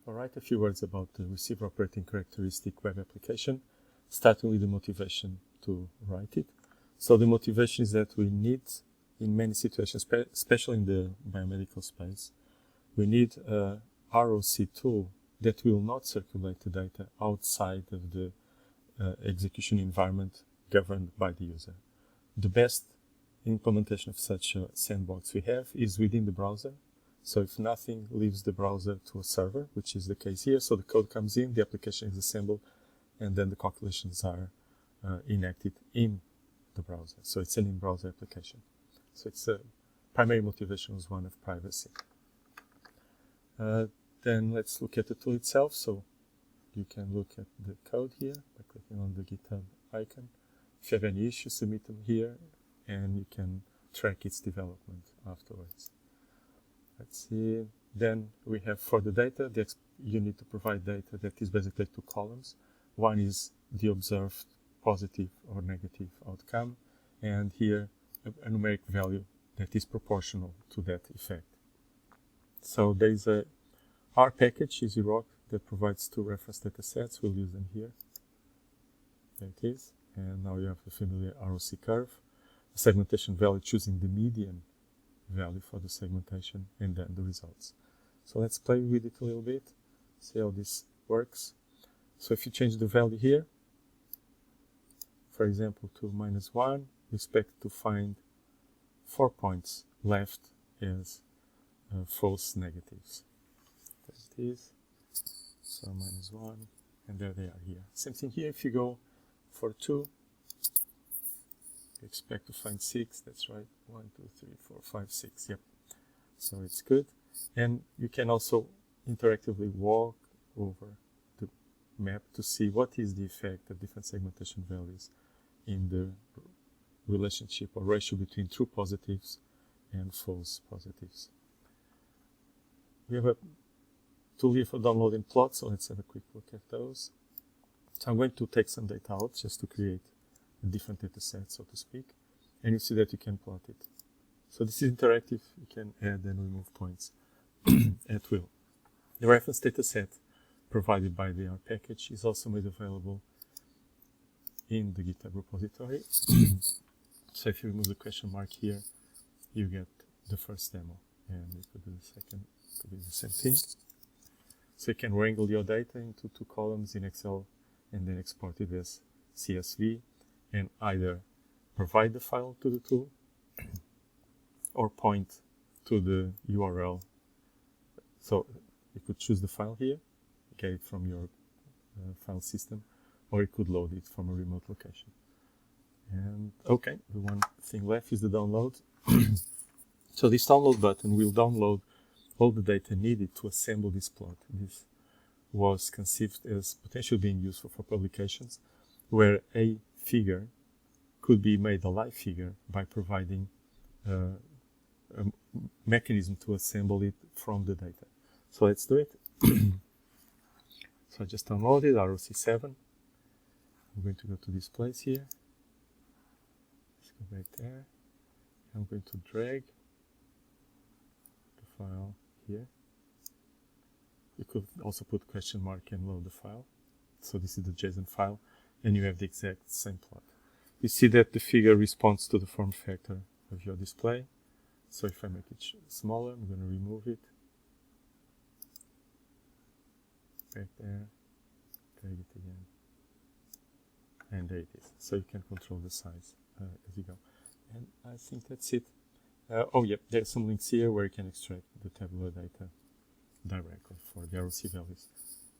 All right, a few words about the receiver operating characteristic web application, starting with the motivation to write it. So the motivation is that we need, in many situations, especially in the biomedical space, we need a ROC tool that will not circulate the data outside of the execution environment governed by the user. The best implementation of such a sandbox we have is within the browser. So if nothing leaves the browser to a server, which is the case here, so the code comes in, the application is assembled, and then the calculations are enacted in the browser. So it's an in-browser application. So its primary motivation was one of privacy. Then let's look at the tool itself. So you can look at the code here by clicking on the GitHub icon. If you have any issues, submit them here, and you can track its development afterwards. Let's see. Then we have for the data, you need to provide data that is basically two columns. One is the observed positive or negative outcome, and here a numeric value that is proportional to that effect. So there is a R package, is ROC, that provides two reference data sets. We'll use them here. There it is. And now you have the familiar ROC curve, a segmentation value choosing the median value for the segmentation, and then the results. So let's play with it a little bit, see how this works. So if you change the value here, for example, to -1, we expect to find 4 points left as false negatives. There it is. So -1, and there they are here. Same thing here, if you go for 2, you expect to find 6, that's right, 1, 2, 3, 4, 5, 6, yep. So it's good. And you can also interactively walk over the map to see what is the effect of different segmentation values in the relationship or ratio between true positives and false positives. We have a tool here for downloading plots, so let's have a quick look at those. So I'm going to take some data out just to create a different data set, so to speak, and you see that you can plot it. So this is interactive, you can add and remove points at will. The reference data set provided by the R package is also made available in the GitHub repository. So if you remove the question mark here, you get the first demo, and we could do the second to be the same thing. So you can wrangle your data into 2 columns in Excel and then export it as CSV, and either provide the file to the tool or point to the URL. So you could choose the file here, get it from your file system, or you could load it from a remote location. And okay, the one thing left is the download. So this download button will download all the data needed to assemble this plot. This was conceived as potentially being useful for publications where a figure could be made a live figure by providing a mechanism to assemble it from the data. So let's do it. So I just downloaded ROC7. I'm going to go to this place here. Let's go back there. I'm going to drag the file here. You could also put question mark and load the file. So this is the JSON file, and you have the exact same plot. You see that the figure responds to the form factor of your display. So if I make it smaller, I'm going to remove it. Back there, drag it again, and there it is. So you can control the size as you go. And I think that's it. Oh yeah, there's some links here where you can extract the tabular data directly for the ROC values.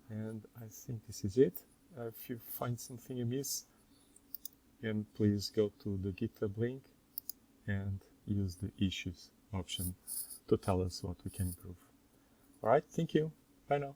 And I think this is it. If you find something amiss, then please go to the GitHub link and use the issues option to tell us what we can improve. All right, thank you. Bye now.